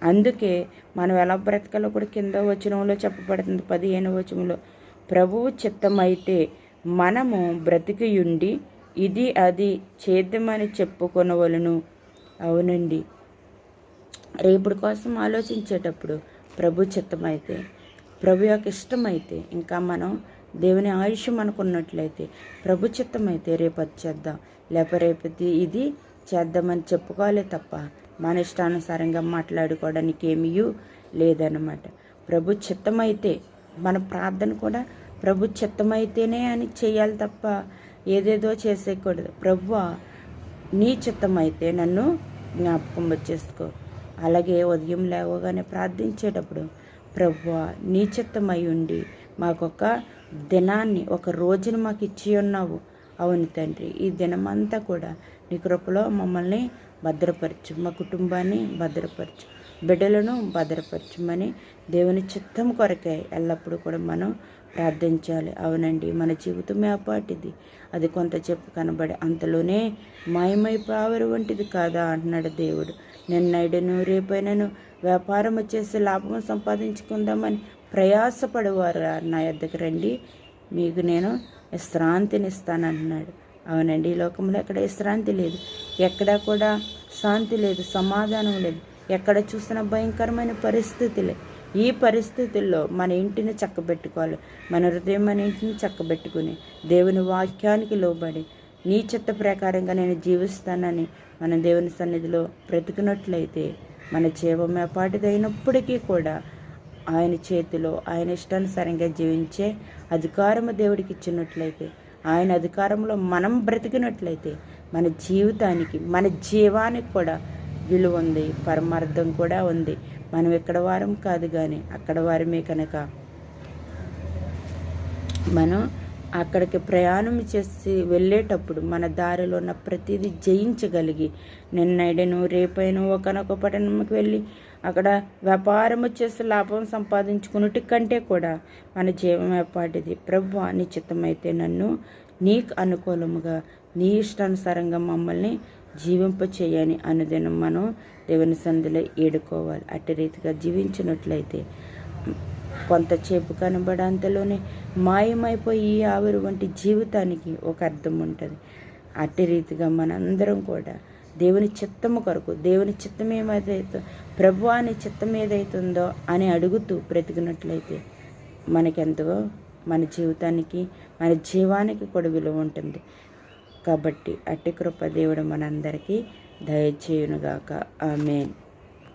అందుకే మనం ఎలా బ్రతకాలో కూడా కింద వచనంలో చెప్పబడుతుంది. 15వ వచనంలో, ప్రభువు చిత్తమైతే మనము బ్రతికియుండి ఇది అది చేద్దామని చెప్పుకొనవలను. అవునండి, రేపటి కోసం ఆలోచించేటప్పుడు ప్రభు చిత్తమైతే, ప్రభు యొక్క ఇష్టమైతే, ఇంకా మనం దేవుని ఆయుష్యం అనుకున్నట్లయితే, ప్రభు చిత్తమైతే రేపు అది చేద్దాం, రేపటి ఇది చేద్దామని చెప్పుకోవాలి తప్ప మన ఇష్టానుసారంగా మాట్లాడుకోవడానికి ఏమీ లేదన్నమాట. ప్రభు చిత్తమైతే మన ప్రార్థన కూడా ప్రభు చిత్తమైతేనే అని చేయాలి తప్ప ఏదేదో చేసేయకూడదు. ప్రభువా నీ చిత్తమైతే నన్ను జ్ఞాపకం చేసుకో. అలాగే ఉదయం లేవగానే ప్రార్థించేటప్పుడు, ప్రభువా నీ చిత్తమై ఉండి మాకొక దినాన్ని, ఒక రోజును మాకు ఇచ్చి ఉన్నావు. అవును తండ్రి, ఈ దినమంతా కూడా నీ కృపలో మమ్మల్ని భద్రపరచు, మా కుటుంబాన్ని భద్రపరచు, బిడ్డలను భద్రపరచమని దేవుని చిత్తం కొరకే ఎల్లప్పుడూ కూడా మనం ప్రార్థించాలి. అవునండి, మన జీవితమే అపాటిది, అది కొంత చెప్పు కనబడి అంతలోనే మాయమైపోవరు వంటిది కాదా అంటున్నాడు దేవుడు. నిన్నైడను రేపైనను వ్యాపారం చేసి లాభం సంపాదించుకుందామని ప్రయాసపడేవారు నా యొద్దకు రండి, మీకు నేను విశ్రాంతిని ఇస్తానంటున్నాడు. అవునండి, ఈ లోకంలో ఎక్కడ విశ్రాంతి లేదు, ఎక్కడ కూడా శాంతి లేదు, సమాధానం లేదు, ఎక్కడ చూసిన భయంకరమైన పరిస్థితులే. ఈ పరిస్థితుల్లో మన ఇంటిని చక్కబెట్టుకోవాలి, మన హృదయం మన ఇంటిని చక్కబెట్టుకుని దేవుని వాక్యానికి లోబడి నీ చిత్త ప్రకారంగా నేను జీవిస్తానని మన దేవుని సన్నిధిలో బ్రతికినట్లయితే మన జీవం ఏపాటిదైనప్పటికీ కూడా ఆయన చేతిలో ఆయన ఇష్టానుసారంగా జీవించే అధికారము దేవుడికి ఇచ్చినట్లయితే, ఆయన అధికారంలో మనం బ్రతికినట్లయితే మన జీవితానికి, మన జీవానికి కూడా విలువ ఉంది, పరమార్థం కూడా ఉంది. మనం ఇక్కడ వారం కాదు కానీ అక్కడ వారమే కనుక మనం అక్కడికి ప్రయాణం చేసి వెళ్ళేటప్పుడు మన దారిలో ఉన్న ప్రతిదీ జయించగలిగి, నిన్నైడను రేపైను ఒకనొక పట్టణంకి వెళ్ళి అక్కడ వ్యాపారం చేసి లాభం సంపాదించుకున్నటి కంటే కూడా మన జీవం ఏపాటిది. ప్రభువా నీ చిత్తమైతే నన్ను నీకు అనుకూలముగా నీ ఇష్టానుసారంగా మమ్మల్ని జీవింపచేయని అనుదినం మనం దేవుని సన్నిధిలో ఏడుకోవాలి. అట్టి రీతిగా జీవించినట్లయితే కొంతసేపు కనబడంతలోనే మాయమైపోయి ఈ ఆవిరి వంటి జీవితానికి ఒక అర్థం ఉంటుంది. అట్టి రీతిగా మనందరం కూడా దేవుని చిత్తము కొరకు, దేవుని చిత్తం ఏమైతే, ప్రభువా నీ చిత్తం ఏదైతుందో అని అడుగుతూ బ్రతికినట్లయితే మనకెంతో మన జీవితానికి, మన జీవానికి కూడా విలువ ఉంటుంది. కాబట్టి అట్టి కృప దేవుడు మనందరికీ దయచేయునుగాక. ఆమేన్.